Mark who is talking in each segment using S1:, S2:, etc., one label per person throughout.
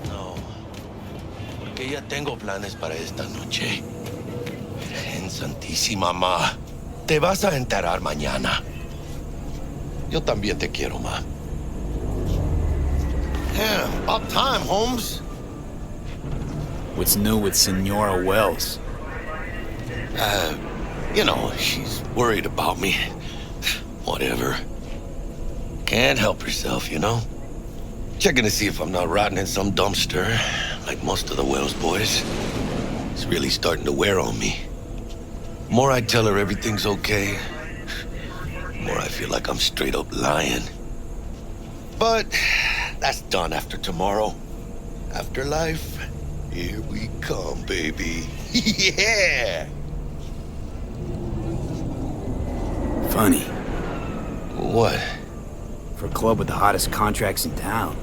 S1: No, porque ya tengo planes para esta noche. Virgen Santísima, ma. Te vas a enterar mañana. Yo también te quiero, ma. Yeah, about time, Holmes.
S2: What's new with Senora Wells?
S1: You know, she's worried about me. Whatever. Can't help herself, you know? Checking to see if I'm not rotting in some dumpster, like most of the Wells boys. It's really starting to wear on me. The more I tell her everything's okay, the more I feel like I'm straight up lying. But that's done after tomorrow. Afterlife, here we come, baby. Yeah!
S2: Funny.
S1: What?
S2: For a club with the hottest contracts in town,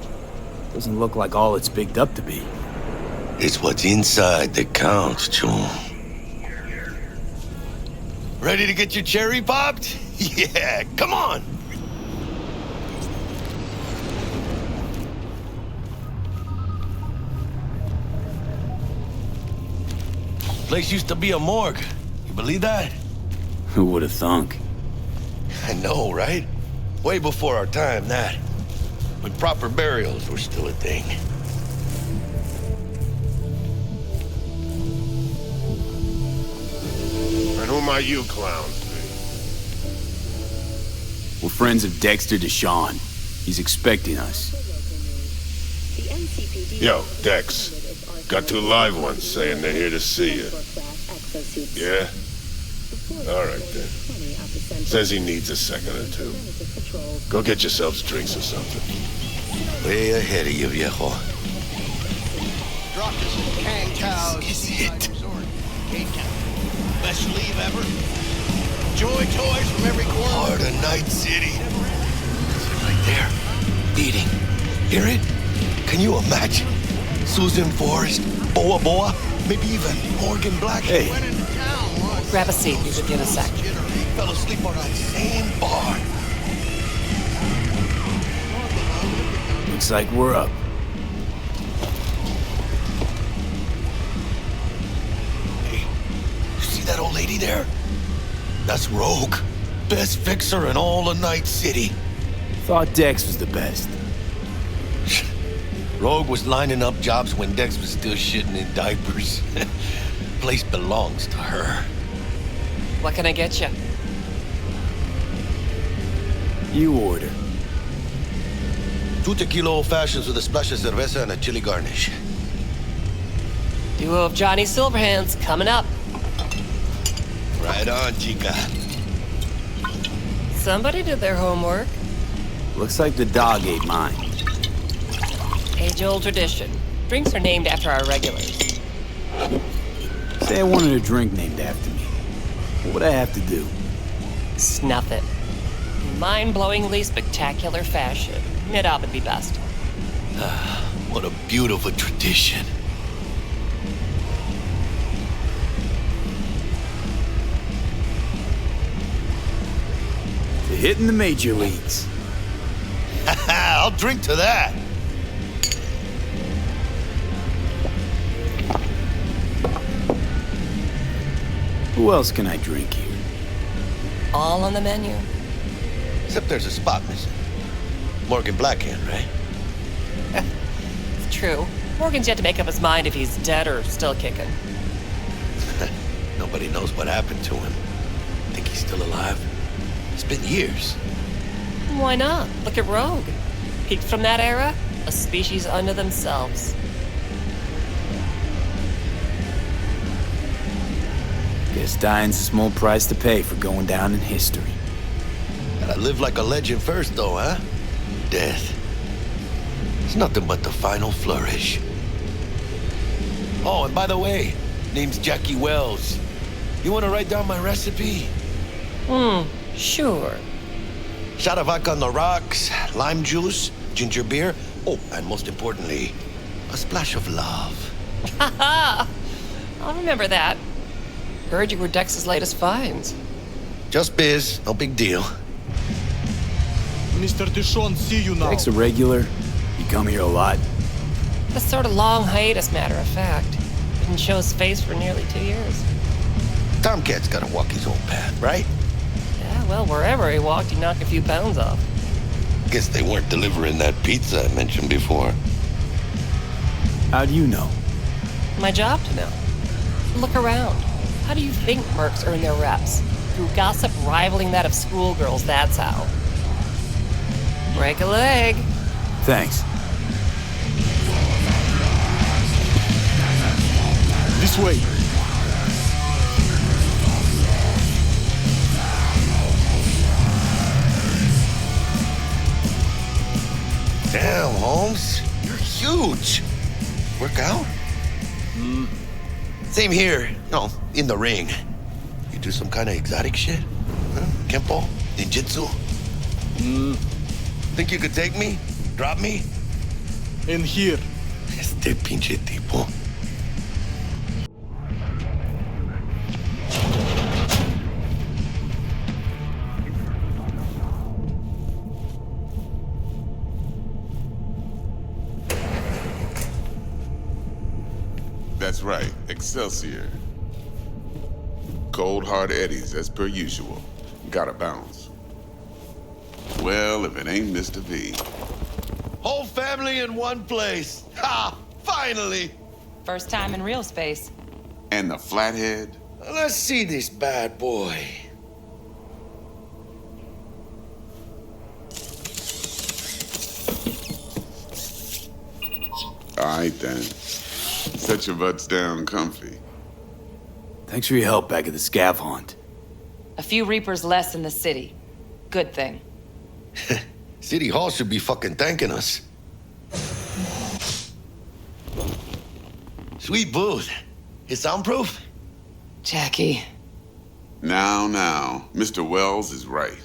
S2: doesn't look like all it's bigged up to be.
S1: It's what's inside that counts, Chum. Ready to get your cherry popped? Yeah, come on! Place used to be a morgue. You believe that?
S2: Who would have thunk?
S1: I know, right? Way before our time, that. When proper burials were still a thing.
S3: And who might you clowns
S2: We're friends of Dexter Deshawn. He's expecting us.
S3: be? Yo, Dex. Got two live ones saying they're here to see you. Yeah? Alright then. Says he needs a second or two. Go get yourselves drinks or something.
S1: Way ahead of you, viejo.
S4: Dropped us in Kang Tao's
S1: This is it.
S4: Cape Town. Best leave ever. Joy toys from every corner.
S1: Heart of Night City. Right there. Beating. Hear it? Can you imagine? Susan Forrest, Boa Boa, maybe even Morgan Black.
S2: Hey.
S4: Went into town once.
S5: Grab a seat, you should get a sec.
S1: Fell asleep on that same bar.
S2: Looks like we're up.
S1: Hey, you see that old lady there? That's Rogue. Best fixer in all of Night City.
S2: Thought Dex was the best.
S1: Rogue was lining up jobs when Dex was still shitting in diapers. Place belongs to her.
S5: What can I get you?
S2: You order.
S1: 2 tequila old fashions with a splash of cerveza and a chili garnish.
S5: Duo of Johnny Silverhands coming up.
S1: Right on, chica.
S5: Somebody did their homework.
S2: Looks like the dog ate mine.
S5: Age-old tradition. Drinks are named after our regulars.
S2: Say I wanted a drink named after me. What would I have to do?
S5: Snuff it. Mind-blowingly spectacular fashion. Mid-op would be best.
S1: What a beautiful tradition.
S2: To hitting the major leagues.
S1: I'll drink to that.
S2: Who else can I drink here?
S5: All on the menu.
S1: Except there's a spot missing. Morgan Blackhand, right?
S5: It's true. Morgan's yet to make up his mind if he's dead or still kicking.
S1: Nobody knows what happened to him. Think he's still alive? It's been years.
S5: Why not? Look at Rogue. Peaked from that era, a species unto themselves.
S2: Guess dying's a small price to pay for going down in history.
S1: Gotta live like a legend first, though, huh? Death. It's nothing but the final flourish. Oh, and by the way, name's Jackie Wells. You wanna write down my recipe?
S5: Sure.
S1: Shot of vodka on the rocks, lime juice, ginger beer. Oh, and most importantly, a splash of love.
S5: Haha! I'll remember that. Heard you were Dex's latest finds.
S1: Just biz, no big deal.
S6: Mr. Dishon, see you now.
S2: Dex a regular? You come here a lot?
S5: A sort of long hiatus, matter of fact. Didn't show his face for nearly 2 years.
S1: Tomcat's gotta walk his own path, right?
S5: Yeah, well, wherever he walked, he knocked a few pounds off.
S1: Guess they weren't delivering that pizza I mentioned before.
S2: How do you know?
S5: My job to know. Look around. How do you think mercs earn their reps? Through gossip rivaling that of schoolgirls, that's how. Break a leg.
S2: Thanks.
S6: This way.
S1: Damn, Holmes. You're huge. Work out? Same here. No, in the ring. You do some kind of exotic shit? Huh? Kempo? Ninjutsu? Think you could take me? Drop me?
S6: In here.
S1: Este pinche tipo.
S7: That's right, Excelsior. Cold hard eddies as per usual. Gotta bounce. Well, if it ain't Mr. V.
S1: Whole family in one place. Ha! Finally!
S8: First time in real space.
S7: And the flathead?
S1: Let's see this bad boy.
S7: Alright then. Set your butts down comfy.
S2: Thanks for your help back at the scav haunt.
S8: A few Reapers less in the city. Good thing.
S1: City Hall should be fucking thanking us. Sweet booth. It's soundproof?
S8: Jackie.
S7: Now, Mr. Wells is right.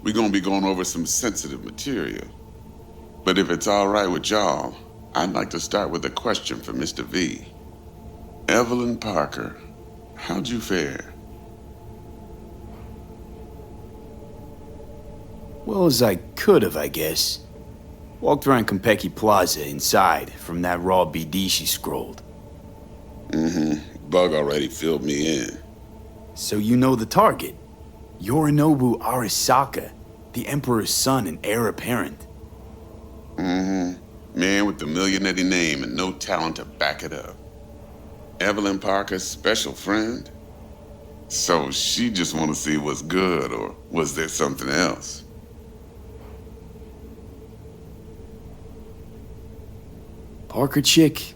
S7: We're gonna be going over some sensitive material. But if it's all right with y'all, I'd like to start with a question for Mr. V. Evelyn Parker, how'd you fare?
S2: Well as I could have, I guess. Walked around Konpeki Plaza inside from that raw BD she scrolled.
S7: Bug already filled me in.
S2: So you know the target. Yorinobu Arasaka, the Emperor's son and heir apparent.
S7: Man with the millionaire name and no talent to back it up. Evelyn Parker's special friend? So she just want to see what's good, or was there something else?
S2: Parker chick?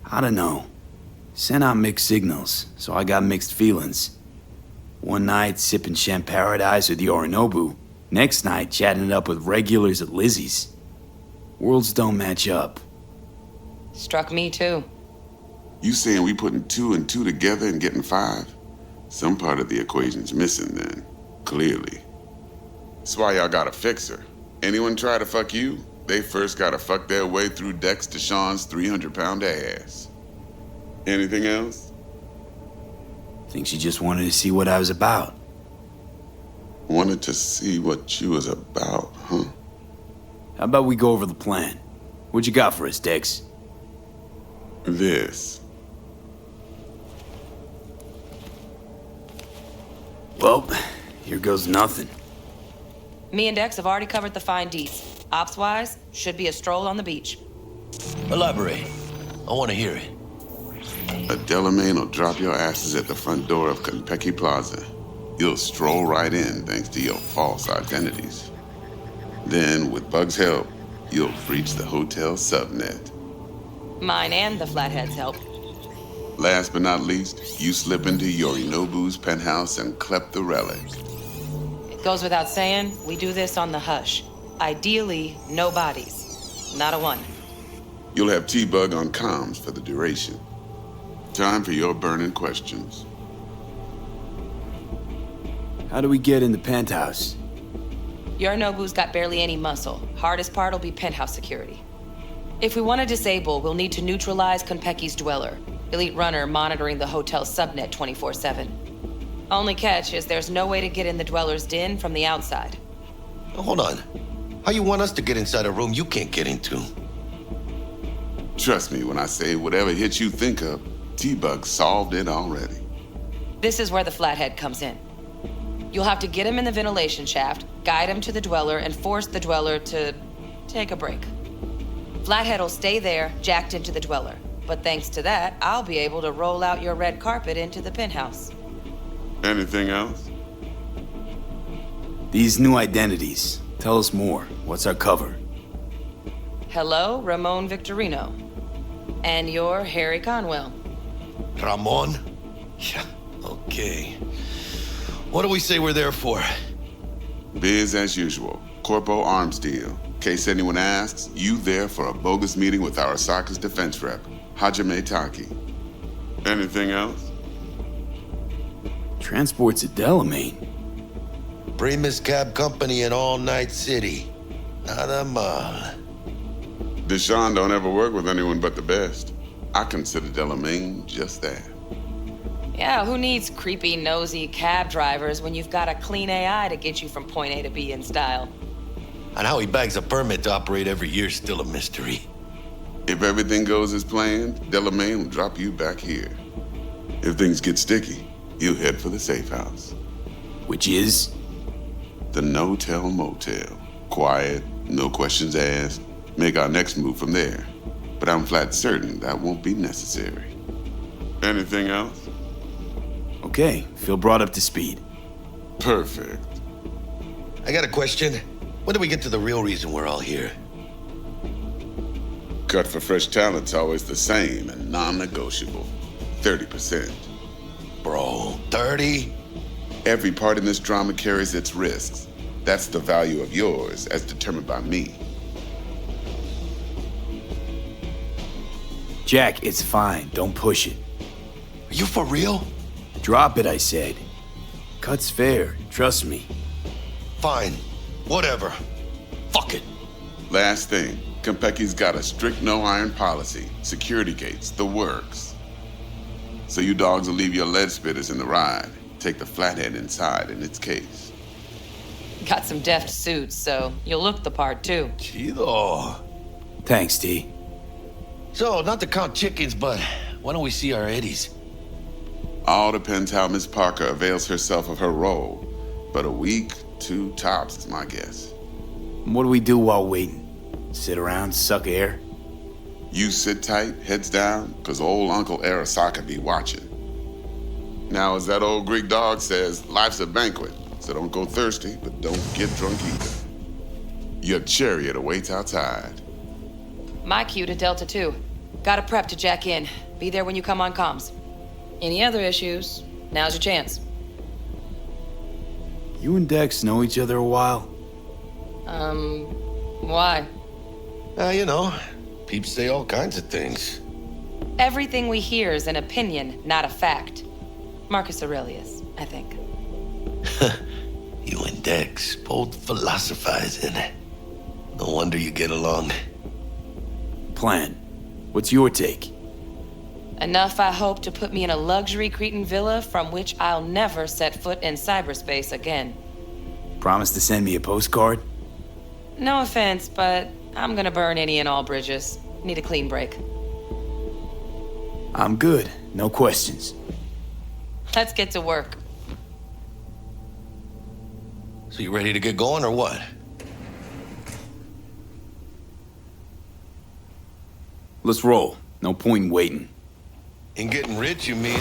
S2: I don't know. Sent out mixed signals, so I got mixed feelings. One night sipping Champaradise with Yorinobu. Next night chatting it up with regulars at Lizzie's. Worlds don't match up.
S8: Struck me too.
S7: You saying we putting 2 and 2 together and getting 5? Some part of the equation's missing then, clearly. That's why y'all gotta fix her. Anyone try to fuck you, they first gotta fuck their way through Dex Deshawn's 300-pound ass. Anything else?
S2: Think she just wanted to see what I was about.
S7: Wanted to see what you was about, huh?
S2: How about we go over the plan? What you got for us, Dex?
S7: This.
S2: Well, here goes nothing.
S8: Me and Dex have already covered the fine deets. Ops-wise, should be a stroll on the beach.
S1: Elaborate. I want to hear it.
S7: A Delamain will drop your asses at the front door of Konpeki Plaza. You'll stroll right in thanks to your false identities. Then, with Bug's help, you'll breach the hotel subnet.
S8: Mine and the Flathead's help.
S7: Last but not least, you slip into Yorinobu's penthouse and clep the relic.
S8: It goes without saying, we do this on the hush. Ideally, no bodies. Not a one.
S7: You'll have T-Bug on comms for the duration. Time for your burning questions.
S2: How do we get in the penthouse?
S8: Yorinobu's got barely any muscle. Hardest part will be penthouse security. If we want to disable, we'll need to neutralize Konpeki's dweller. Elite runner monitoring the hotel's subnet 24/7. Only catch is there's no way to get in the dweller's den from the outside.
S1: Hold on. How you want us to get inside a room you can't get into?
S7: Trust me when I say whatever hit you think of, T-Bug solved it already.
S8: This is where the flathead comes in. You'll have to get him in the ventilation shaft, guide him to the dweller, and force the dweller to take a break. Flathead will stay there, jacked into the dweller. But thanks to that, I'll be able to roll out your red carpet into the penthouse.
S7: Anything else?
S2: These new identities. Tell us more. What's our cover?
S8: Hello, Ramon Victorino. And you're Harry Conwell.
S1: Ramon? Yeah, okay. What do we say we're there for?
S7: Biz as usual. Corpo arms deal. In case anyone asks, you there for a bogus meeting with Arasaka's defense rep, Hajime Taki. Anything else?
S2: Transport's at Delamain.
S1: Primus Cab Company in All Night City. Nada mal.
S7: Deshaun don't ever work with anyone but the best. I consider Delamain just that.
S8: Yeah, who needs creepy, nosy cab drivers when you've got a clean AI to get you from point A to B in style?
S1: And how he bags a permit to operate every year is still a mystery.
S7: If everything goes as planned, Delamain will drop you back here. If things get sticky, he'll head for the safe house.
S2: Which is?
S7: The no-tell motel. Quiet, no questions asked. Make our next move from there. But I'm flat certain that won't be necessary. Anything else?
S2: Okay, feel brought up to speed.
S7: Perfect.
S1: I got a question. When do we get to the real reason we're all here?
S7: Cut for fresh talent's always the same and non-negotiable. 30%.
S1: Bro, 30?
S7: Every part in this drama carries its risks. That's the value of yours, as determined by me.
S2: Jack, it's fine. Don't push it.
S1: Are you for real?
S2: Drop it, I said. Cut's fair. Trust me.
S1: Fine. Whatever. Fuck it.
S7: Last thing, Konpeki's got a strict no-iron policy. Security gates, the works. So you dogs will leave your lead spitters in the ride. Take the flathead inside in its case.
S8: Got some deft suits, so you'll look the part too.
S1: Chido.
S2: Thanks, T.
S1: So, not to count chickens, but why don't we see our Eddies?
S7: All depends how Miss Parker avails herself of her role. But a week, 2 tops is my guess.
S2: What do we do while waiting? Sit around, suck air?
S7: You sit tight, heads down, cause old Uncle Arasaka be watching. Now, as that old Greek dog says, life's a banquet, so don't go thirsty, but don't get drunk either. Your chariot awaits outside.
S8: My cue to Delta 2. Gotta prep to jack in. Be there when you come on comms. Any other issues? Now's your chance.
S2: You and Dex know each other a while?
S8: Why?
S1: You know, peeps say all kinds of things.
S8: Everything we hear is an opinion, not a fact. Marcus Aurelius, I think.
S1: You and Dex, both philosophizing. No wonder you get along.
S2: Plan. What's your take?
S8: Enough, I hope, to put me in a luxury Cretan villa from which I'll never set foot in cyberspace again.
S2: Promise to send me a postcard?
S8: No offense, but I'm gonna burn any and all bridges. Need a clean break.
S2: I'm good. No questions.
S8: Let's get to work.
S1: So you ready to get going or what?
S2: Let's roll. No point in waiting.
S1: In getting rich, you mean?